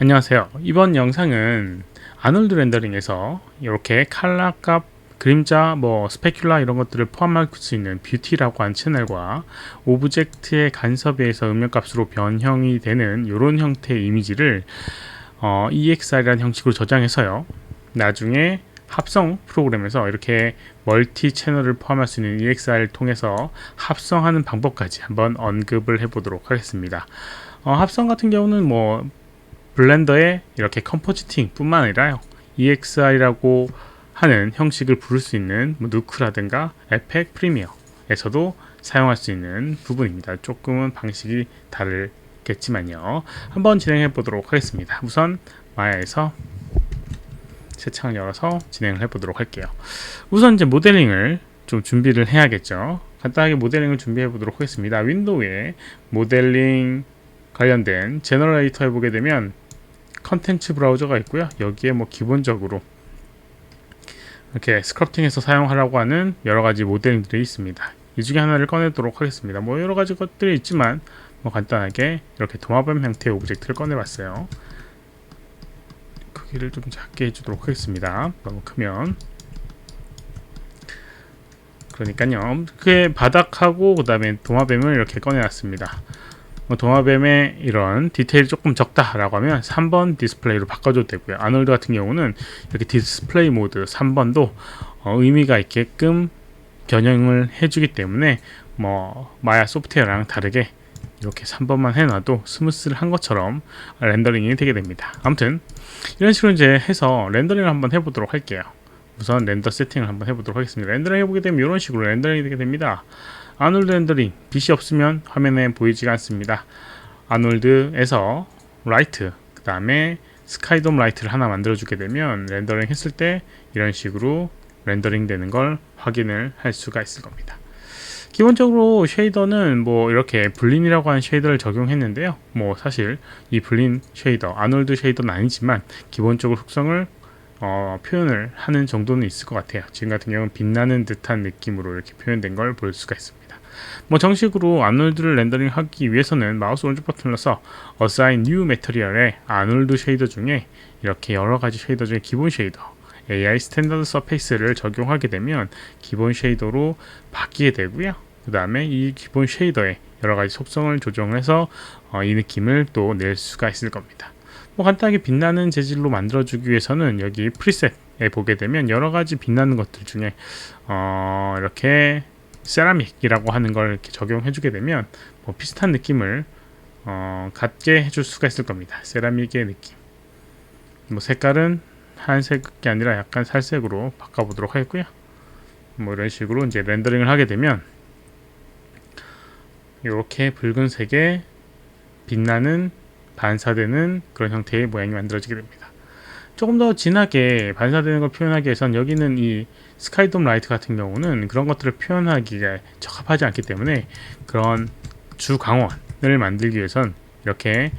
안녕하세요. 이번 영상은 아놀드 렌더링에서 이렇게 칼라 값, 그림자, 스페큘라 이런 것들을 포함할 수 있는 뷰티라고 하는 채널과 오브젝트의 간섭에 의해서 음영값으로 변형이 되는 이런 형태의 이미지를 EXR이라는 형식으로 저장해서요. 나중에 합성 프로그램에서 이렇게 멀티 채널을 포함할 수 있는 EXR을 통해서 합성하는 방법까지 한번 언급을 해보도록 하겠습니다. 합성 같은 경우는 블렌더에 이렇게 컴포지팅 뿐만 아니라요, EXR이라고 하는 형식을 부를 수 있는 누크라든가 에펙 프리미어에서도 사용할 수 있는 부분입니다. 조금은 방식이 다르겠지만요. 한번 진행해 보도록 하겠습니다. 우선 마야에서 새 창을 열어서 진행을 해 보도록 할게요. 우선 이제 모델링을 좀 준비를 해야겠죠. 간단하게 모델링을 준비해 보도록 하겠습니다. 윈도우에 모델링 관련된 제너레이터 해보게 되면 컨텐츠 브라우저가 있고요. 여기에 기본적으로 이렇게 스크럽팅해서 사용하라고 하는 여러가지 모델링들이 있습니다. 이 중에 하나를 꺼내도록 하겠습니다. 여러가지 것들이 있지만 간단하게 이렇게 도마뱀 형태의 오브젝트를 꺼내봤어요. 크기를 좀 작게 해주도록 하겠습니다. 너무 크면, 그러니까요, 그 바닥하고 그 다음에 도마뱀을 이렇게 꺼내놨습니다. 도마뱀의 이런 디테일이 조금 적다라고 하면 3번 디스플레이로 바꿔줘도 되고요. 아놀드 같은 경우는 이렇게 디스플레이 모드 3번도 의미가 있게끔 변형을 해주기 때문에 마야 소프트웨어랑 다르게 이렇게 3번만 해놔도 스무스한 것처럼 렌더링이 되게 됩니다. 아무튼 이런 식으로 이제 해서 렌더링을 한번 해보도록 할게요. 우선 렌더 세팅을 한번 해보도록 하겠습니다. 렌더링 해보게 되면 이런 식으로 렌더링이 되게 됩니다. 아놀드 렌더링, 빛이 없으면 화면에 보이지가 않습니다. 아놀드에서 라이트, 그 다음에 스카이돔 라이트를 하나 만들어주게 되면 렌더링 했을 때 이런 식으로 렌더링 되는 걸 확인을 할 수가 있을 겁니다. 기본적으로 쉐이더는 이렇게 블린이라고 하는 쉐이더를 적용했는데요. 사실 이 블린 쉐이더, 아놀드 쉐이더는 아니지만 기본적으로 속성을 표현을 하는 정도는 있을 것 같아요. 지금 같은 경우는 빛나는 듯한 느낌으로 이렇게 표현된 걸 볼 수가 있습니다. 정식으로 아놀드를 렌더링 하기 위해서는 마우스 오른쪽 버튼을 눌러서 Assign New Material에 아놀드 쉐이더 중에 이렇게 여러가지 쉐이더 중에 기본 쉐이더 AI 스탠다드 서페이스를 적용하게 되면 기본 쉐이더로 바뀌게 되고요. 그 다음에 이 기본 쉐이더에 여러가지 속성을 조정해서 이 느낌을 또 낼 수가 있을 겁니다. 간단하게 빛나는 재질로 만들어주기 위해서는 여기 프리셋에 보게 되면 여러가지 빛나는 것들 중에 이렇게 세라믹이라고 하는 걸 이렇게 적용해주게 되면 비슷한 느낌을 갖게 해줄 수가 있을 겁니다. 세라믹의 느낌. 색깔은 하얀색이 아니라 약간 살색으로 바꿔보도록 하겠고요. 이런 식으로 이제 렌더링을 하게 되면 이렇게 붉은색의 빛나는 반사되는 그런 형태의 모양이 만들어지게 됩니다. 조금 더 진하게 반사되는 걸 표현하기 위해서는 여기는 이 스카이돔 라이트 같은 경우는 그런 것들을 표현하기가 적합하지 않기 때문에 그런 주광원을 만들기 위해선 이렇게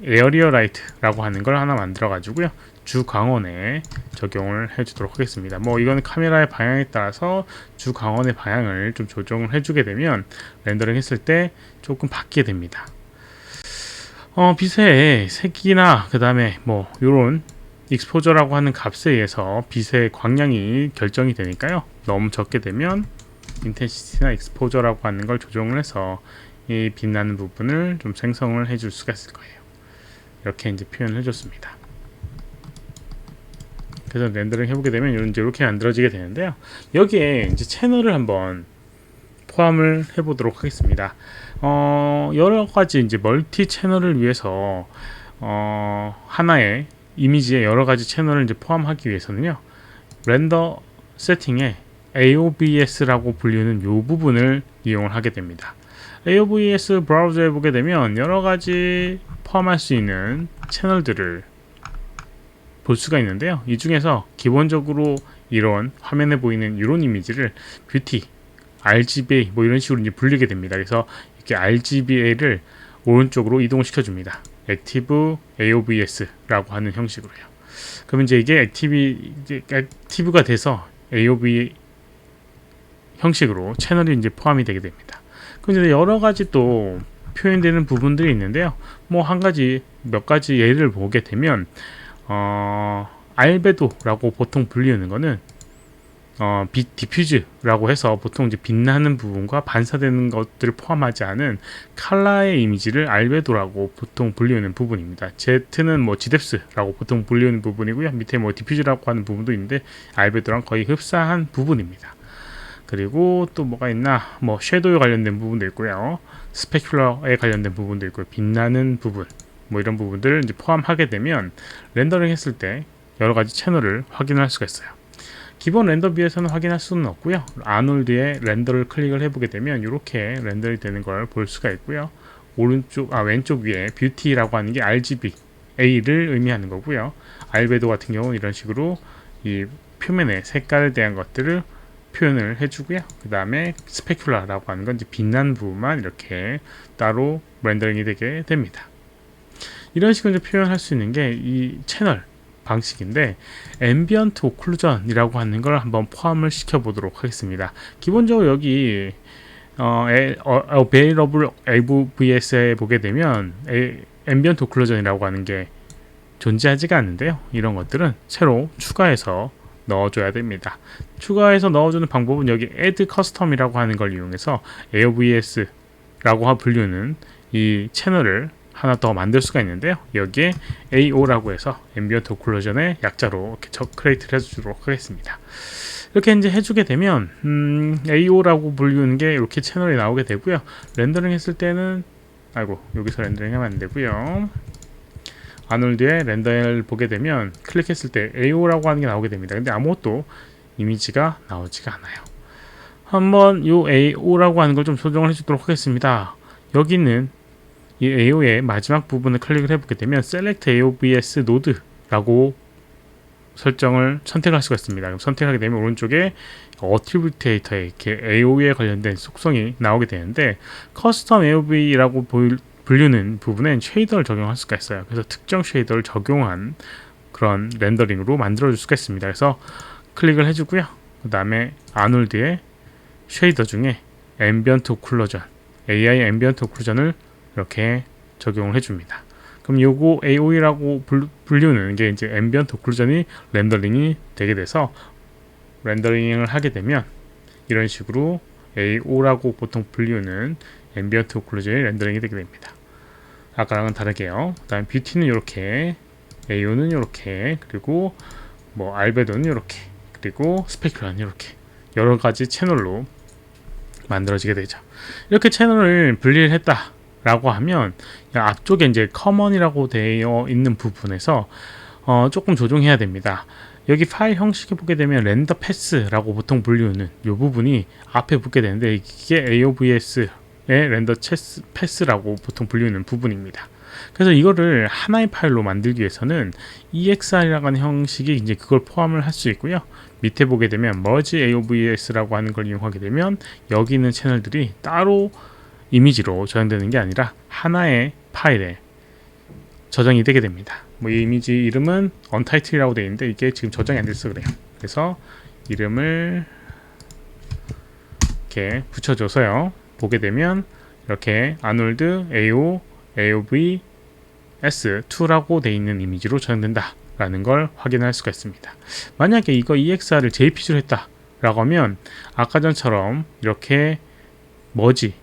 에어리어 라이트라고 하는 걸 하나 만들어 가지고요, 주광원에 적용을 해주도록 하겠습니다. 이거는 카메라의 방향에 따라서 주광원의 방향을 좀 조정을 해주게 되면 렌더링 했을 때 조금 바뀌게 됩니다. 빛의 색이나 그 다음에 요런 익스포저라고 하는 값에 의해서 빛의 광량이 결정이 되니까요, 너무 적게 되면 인텐시티나 익스포저라고 하는 걸 조정을 해서 이 빛나는 부분을 좀 생성을 해줄 수가 있을 거예요. 이렇게 이제 표현을 해줬습니다. 그래서 렌더링 해보게 되면 이렇게 만들어지게 되는데요. 여기에 이제 채널을 한번 포함을 해보도록 하겠습니다. 여러 가지 이제 멀티 채널을 위해서 하나의 이미지에 여러 가지 채널을 이제 포함하기 위해서는요, 렌더 세팅에 AOBS라고 불리는 이 부분을 이용을 하게 됩니다. AOBS 브라우저에 보게 되면 여러 가지 포함할 수 있는 채널들을 볼 수가 있는데요. 이 중에서 기본적으로 이런 화면에 보이는 이런 이미지를 뷰티, RGBA 이런 식으로 이제 불리게 됩니다. 그래서 이렇게 RGBA를 오른쪽으로 이동시켜 줍니다. 액티브 AOBS라고 하는 형식으로요. 그럼 이제 이게 액티브가 돼서 AOB 형식으로 채널이 이제 포함이 되게 됩니다. 그럼 이제 여러 가지 또 표현되는 부분들이 있는데요. 뭐 몇 가지 예를 보게 되면 알베도라고 보통 불리우는 거는 빛 디퓨즈라고 해서 보통 이제 빛나는 부분과 반사되는 것들을 포함하지 않은 칼라의 이미지를 알베도라고 보통 불리우는 부분입니다. Z는 뭐 지뎁스라고 보통 불리우는 부분이고요. 밑에 뭐 디퓨즈라고 하는 부분도 있는데 알베도랑 거의 흡사한 부분입니다. 그리고 또 뭐가 있나, 뭐 섀도우에 관련된 부분도 있고요, 스페큘러에 관련된 부분도 있고요, 빛나는 부분, 뭐 이런 부분들을 이제 포함하게 되면 렌더링 했을 때 여러 가지 채널을 확인할 수가 있어요. 기본 렌더 뷰에서는 확인할 수는 없고요. 아놀드의 렌더를 클릭을 해보게 되면 이렇게 렌더링 되는 걸 볼 수가 있고요. 왼쪽 위에 뷰티라고 하는 게 RGBA를 의미하는 거고요. 알베도 같은 경우는 이런 식으로 이 표면의 색깔에 대한 것들을 표현을 해주고요. 그 다음에 스페큘라라고 하는 건 이제 빛난 부분만 이렇게 따로 렌더링이 되게 됩니다. 이런 식으로 표현할 수 있는 게 이 채널 방식인데, 앰비언트 오클루전이라고 하는 걸 한번 포함을 시켜 보도록 하겠습니다. 기본적으로 여기 Available AVS에 보게 되면 앰비언트 오클루전이라고 하는 게 존재하지가 않는데요. 이런 것들은 새로 추가해서 넣어줘야 됩니다. 추가해서 넣어주는 방법은 여기 Add Custom이라고 하는 걸 이용해서 AOVS라고 불리는 이 채널을 하나 더 만들 수가 있는데요. 여기에 AO라고 해서 앰비언트 오클루전의 약자로 이렇게 크리에이트를 해주도록 하겠습니다. 이렇게 이제 해주게 되면 AO라고 불리는 게 이렇게 채널이 나오게 되고요. 렌더링 했을 때는 여기서 렌더링 하면 안 되고요. 아놀드의 렌더를 보게 되면 클릭했을 때 AO라고 하는 게 나오게 됩니다. 근데 아무것도 이미지가 나오지가 않아요. 한번 이 AO라고 하는 걸 좀 조정을 해주도록 하겠습니다. 여기는 이 AO의 마지막 부분을 클릭을 해보게 되면 Select AOVS Node라고 설정을 선택할 수가 있습니다. 그럼 선택하게 되면 오른쪽에 어트리뷰트 데이터에 이렇게 AO에 관련된 속성이 나오게 되는데, 커스텀 AOV라고 분류는 부분엔 쉐이더를 적용할 수가 있어요. 그래서 특정 쉐이더를 적용한 그런 렌더링으로 만들어 줄 수가 있습니다. 그래서 클릭을 해주고요. 그 다음에 아놀드의 쉐이더 중에 앰비언트 오클루전, AI 앰비언트 오클루전을 이렇게 적용을 해줍니다. 그럼 요거 AOE라고 분류는 게 이제 앰비언트 오클루전이 렌더링이 되게 돼서 렌더링을 하게 되면 이런 식으로 AO라고 보통 분류는 앰비언트 오클루전이 렌더링이 되게 됩니다. 아까랑은 다르게요. 그 다음 뷰티는 이렇게, AO는 이렇게, 그리고 뭐 알베도는 이렇게, 그리고 스페큘라는 이렇게 여러 가지 채널로 만들어지게 되죠. 이렇게 채널을 분리를 했다 라고 하면 앞쪽에 이제 커먼이라고 되어 있는 부분에서 조금 조정해야 됩니다. 여기 파일 형식에 보게 되면 렌더 패스라고 보통 분류는 이 부분이 앞에 붙게 되는데, 이게 AOVS의 렌더 패스라고 보통 불리는 부분입니다. 그래서 이거를 하나의 파일로 만들기 위해서는 EXR이라는 형식이 이제 그걸 포함을 할 수 있고요. 밑에 보게 되면 Merge AOVS라고 하는 걸 이용하게 되면 여기 있는 채널들이 따로 이미지로 저장되는 게 아니라 하나의 파일에 저장이 되게 됩니다. 뭐 이 이미지 이름은 Untitled이라고 되어 있는데 이게 지금 저장이 안 돼서 그래요. 그래서 이름을 이렇게 붙여줘서요. 보게 되면 이렇게 아놀드 AO AOV S2라고 되어 있는 이미지로 저장된다 라는 걸 확인할 수가 있습니다. 만약에 이거 EXR을 JPG로 했다 라고 하면 아까 전처럼 이렇게 머지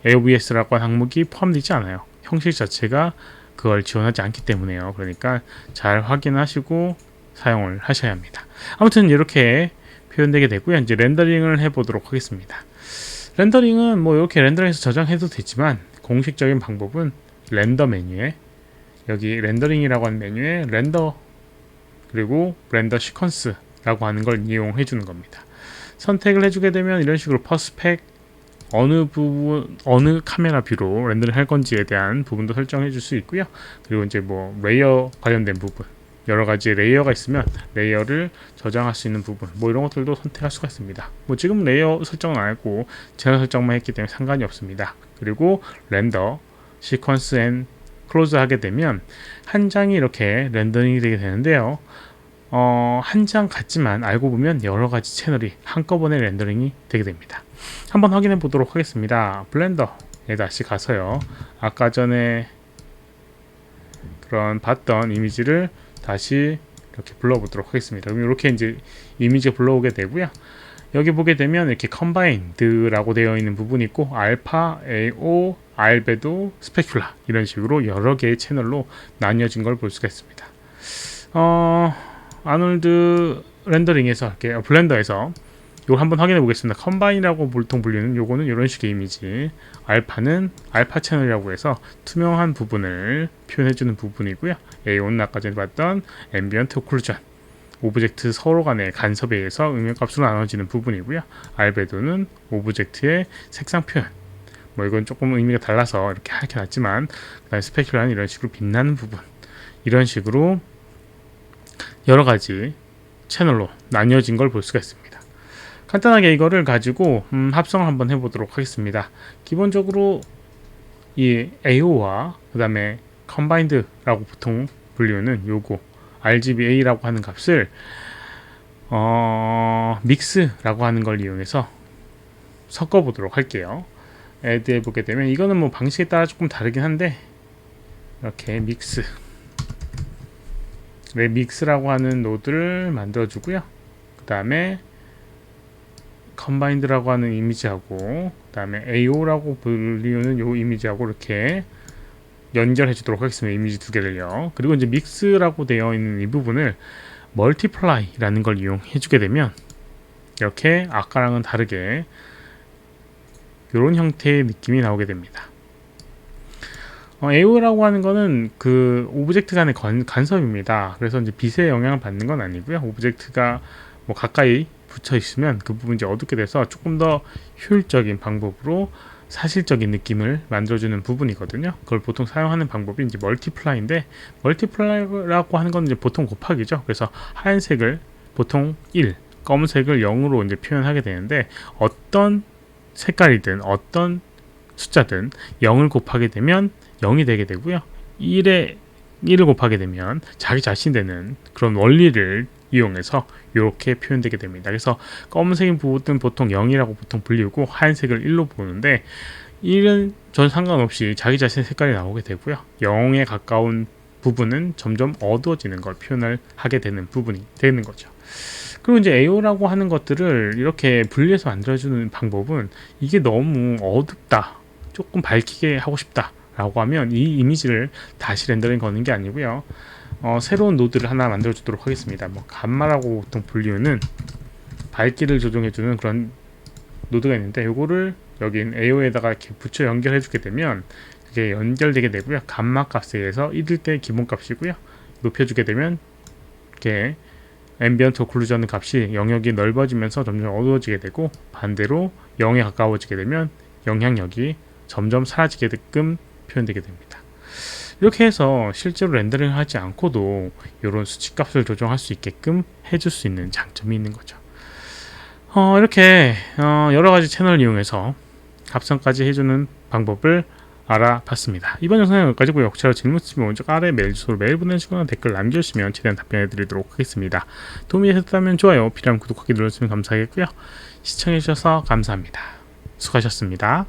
AOVS라고 하는 항목이 포함되지 않아요. 형식 자체가 그걸 지원하지 않기 때문에요. 그러니까 잘 확인하시고 사용을 하셔야 합니다. 아무튼 이렇게 표현되게 되고요. 이제 렌더링을 해보도록 하겠습니다. 렌더링은 뭐 이렇게 렌더링해서 저장해도 되지만 공식적인 방법은 렌더 메뉴에, 여기 렌더링이라고 하는 메뉴에 렌더 그리고 렌더 시퀀스라고 하는 걸 이용해 주는 겁니다. 선택을 해주게 되면 이런 식으로 퍼스펙, 어느 부분, 어느 카메라 뷰로 렌더링 할 건지에 대한 부분도 설정해 줄 수 있고요. 그리고 이제 뭐 레이어 관련된 부분, 여러 가지 레이어가 있으면 레이어를 저장할 수 있는 부분, 뭐 이런 것들도 선택할 수가 있습니다. 뭐 지금 레이어 설정은 안 했고 제가 설정만 했기 때문에 상관이 없습니다. 그리고 렌더 시퀀스 앤 클로즈 하게 되면 한 장이 이렇게 렌더링이 되게 되는데요. 한 장 같지만 알고 보면 여러 가지 채널이 한꺼번에 렌더링이 되게 됩니다. 한번 확인해 보도록 하겠습니다. 블렌더 다시 가서요. 아까 전에 그런 봤던 이미지를 다시 이렇게 불러보도록 하겠습니다. 그럼 이렇게 이제 이미지 불러오게 되고요. 여기 보게 되면 이렇게 컴바인드라고 되어 있는 부분이 있고 알파, AO, 알베도, 스페큘라 이런 식으로 여러 개의 채널로 나뉘어진 걸 볼 수가 있습니다. 아놀드 렌더링에서 할게요. 블렌더에서 이걸 한번 확인해 보겠습니다. 컴바인이라고 보통 불리는 요거는 이런 식의 이미지. 알파는 알파 채널이라고 해서 투명한 부분을 표현해 주는 부분이고요. AO는 아까 전에 봤던 앰비언트 오클루전, 오브젝트 서로 간의 간섭에 의해서 음영값으로 나눠지는 부분이고요. 알베도는 오브젝트의 색상 표현. 뭐 이건 조금 의미가 달라서 이렇게 하얗게 났지만, 그다음에 스페큘라는 이런 식으로 빛나는 부분. 이런 식으로 여러 가지 채널로 나뉘어진 걸 볼 수가 있습니다. 간단하게 이거를 가지고 합성을 한번 해보도록 하겠습니다. 기본적으로 이 AO와 그 다음에 Combined라고 보통 불리우는 요거 RGBA라고 하는 값을 믹스라고 하는 걸 이용해서 섞어보도록 할게요. add 해보게 되면 이거는 뭐 방식에 따라 조금 다르긴 한데 이렇게 믹스 믹스라고 하는 노드를 만들어 주고요. 그 다음에 컴바인드라고 하는 이미지하고 그 다음에 AO라고 불리우는 요 이미지하고 이렇게 연결해 주도록 하겠습니다. 이미지 두 개를요. 그리고 이제 믹스라고 되어 있는 이 부분을 멀티플라이라는 걸 이용해 주게 되면 이렇게 아까랑은 다르게 이런 형태의 느낌이 나오게 됩니다. AO라고 하는 거는 그 오브젝트 간의 간섭입니다. 그래서 이제 빛의 영향을 받는 건 아니고요. 오브젝트가 뭐 가까이 붙여 있으면 그 부분이 이제 어둡게 돼서 조금 더 효율적인 방법으로 사실적인 느낌을 만들어주는 부분이거든요. 그걸 보통 사용하는 방법이 이제 멀티플라이인데, 멀티플라이라고 하는 건 이제 보통 곱하기죠. 그래서 하얀색을 보통 1, 검은색을 0으로 이제 표현하게 되는데, 어떤 색깔이든 어떤 숫자든 0을 곱하게 되면 0이 되게 되고요. 1을 곱하게 되면 자기 자신 되는 그런 원리를 이용해서 이렇게 표현되게 됩니다. 그래서 검은색인 부분은 보통 0이라고 보통 불리우고 하얀색을 1로 보는데 1은 전 상관없이 자기 자신의 색깔이 나오게 되고요. 0에 가까운 부분은 점점 어두워지는 걸 표현을 하게 되는 부분이 되는 거죠. 그리고 이제 AO라고 하는 것들을 이렇게 분리해서 만들어주는 방법은 이게 너무 어둡다, 조금 밝히게 하고 싶다 라고 하면 이 이미지를 다시 렌더링 거는 게 아니고요. 새로운 노드를 하나 만들어 주도록 하겠습니다. 뭐 감마라고 보통 불리우는 밝기를 조정해 주는 그런 노드가 있는데, 요거를 여기 AO에다가 이렇게 붙여 연결해 주게 되면 이게 연결되게 되고요. 감마 값에 의해서 1일 때 기본 값이고요. 높여 주게 되면 이렇게 앰비언트 오클루전 값이 영역이 넓어지면서 점점 어두워지게 되고, 반대로 0에 가까워지게 되면 영향력이 점점 사라지게끔 표현되게 됩니다. 이렇게 해서 실제로 렌더링을 하지 않고도 이런 수치값을 조정할 수 있게끔 해줄 수 있는 장점이 있는 거죠. 이렇게 여러 가지 채널을 이용해서 합성까지 해주는 방법을 알아봤습니다. 이번 영상은 여기까지고요. 혹시라도 질문 있으면 오른쪽 아래 메일 주소로 메일 보내주시거나 댓글 남겨주시면 최대한 답변해 드리도록 하겠습니다. 도움이 되셨다면 좋아요, 필요하면 구독하기 눌러주시면 감사하겠고요. 시청해주셔서 감사합니다. 수고하셨습니다.